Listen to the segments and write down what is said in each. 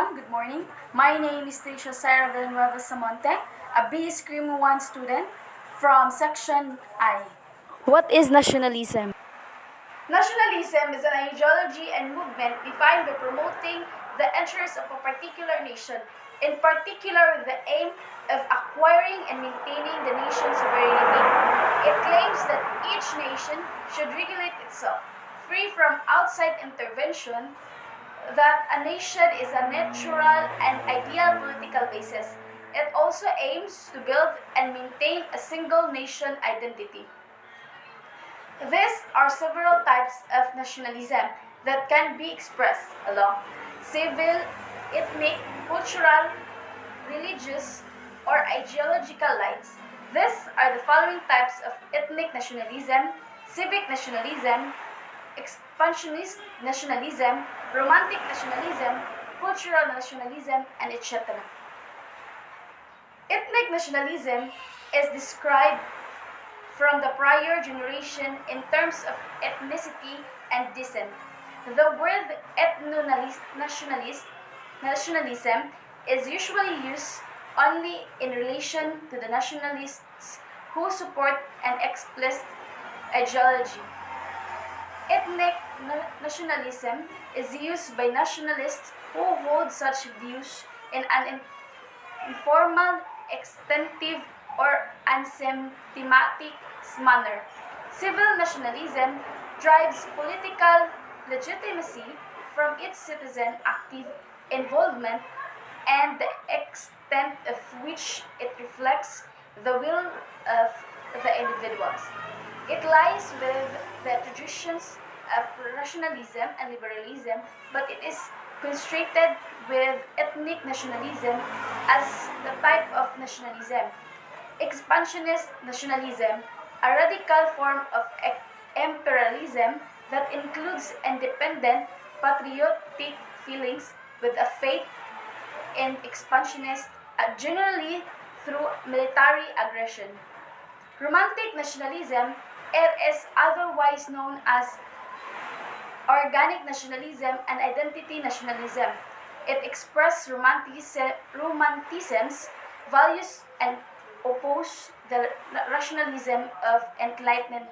everyone. Good morning. My name is Tricia Sarah Villanueva Samonte, a B Scream 1 student from Section I. What is nationalism? Nationalism is an ideology and movement defined by promoting the interests of a particular nation, in particular the aim of acquiring and maintaining the nation's sovereignty. It claims that each nation should regulate itself, free from outside intervention, that a nation is a natural and ideal political basis. It also aims to build and maintain a single nation identity. These are several types of nationalism that can be expressed along civil, ethnic, cultural, religious, or ideological lines. These are the following types of ethnic nationalism: civic nationalism, expansionist nationalism, romantic nationalism, cultural nationalism, and etc. Ethnic nationalism is described from the prior generation in terms of ethnicity and descent. The word nationalism is usually used only in relation to the nationalists who support an explicit ideology. Ethnic nationalism is used by nationalists who hold such views in an informal, extensive, or unsystematic manner. Civil nationalism drives political legitimacy from its citizen active involvement and the extent of which it reflects the will of the individuals. It lies with the traditions of rationalism and liberalism, but it is constrained with ethnic nationalism as the type of nationalism. Expansionist nationalism, a radical form of imperialism that includes independent, patriotic feelings with a faith in expansionist, generally through military aggression. Romantic nationalism, it is otherwise known as organic nationalism and identity nationalism. It expresses romanticism's values and oppose the rationalism of enlightenment.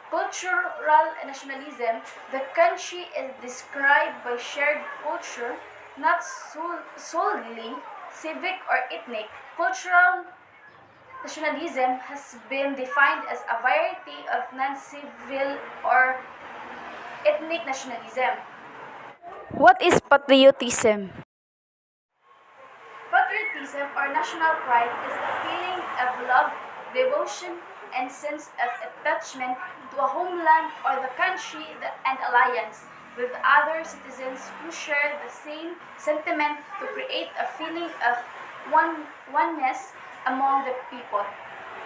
Cultural nationalism, the country is described by shared culture, not solely civic or ethnic. Cultural nationalism has been defined as a variety of non-civil or ethnic nationalism. What is patriotism? Patriotism or national pride is the feeling of love, devotion, and sense of attachment to a homeland or the country and alliance with other citizens who share the same sentiment to create a feeling of oneness among the people.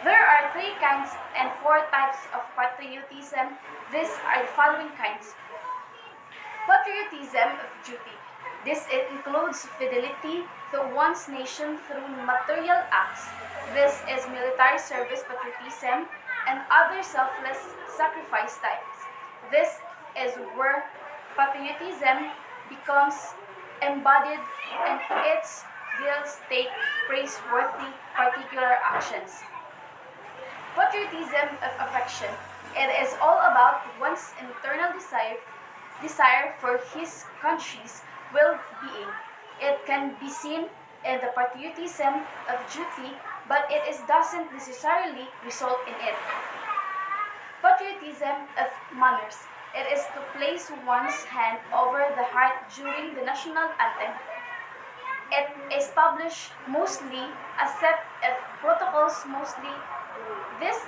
There are three kinds and four types of patriotism. These are the following kinds. Patriotism of duty. This includes fidelity to one's nation through material acts. This is military service patriotism and other selfless sacrifice types. This is where patriotism becomes embodied and its deals take praiseworthy particular actions. Patriotism of affection. It is all about one's internal desire for his country's well-being. It can be seen in the patriotism of duty, but doesn't necessarily result in it. Patriotism of manners. It is to place one's hand over the heart during the national anthem. It establishes mostly a set of protocols mostly. These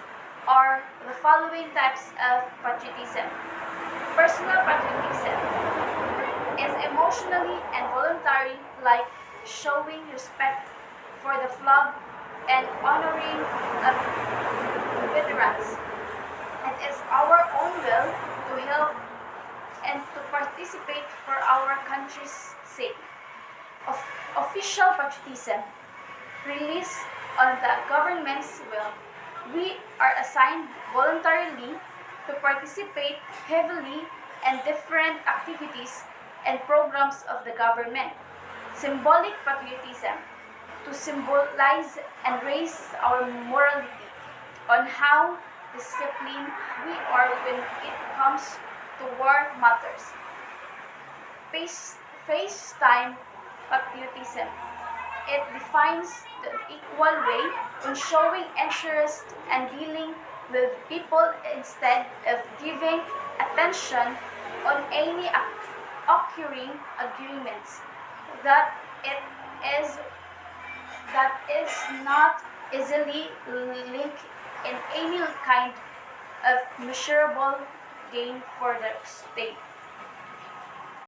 are the following types of patriotism. Personal patriotism is emotionally and voluntary, like showing respect for the flag and honoring of veterans. It is our own will to help and to participate for our country's sake. Official patriotism, released on the government's will. We are assigned voluntarily to participate heavily in different activities and programs of the government. Symbolic patriotism, to symbolize and raise our morality on how disciplined we are when it comes to war matters. Face-time patriotism. It defines the equal way in showing interest and dealing with people instead of giving attention on any occurring agreements that it is that is not easily linked in any kind of measurable gain for the state.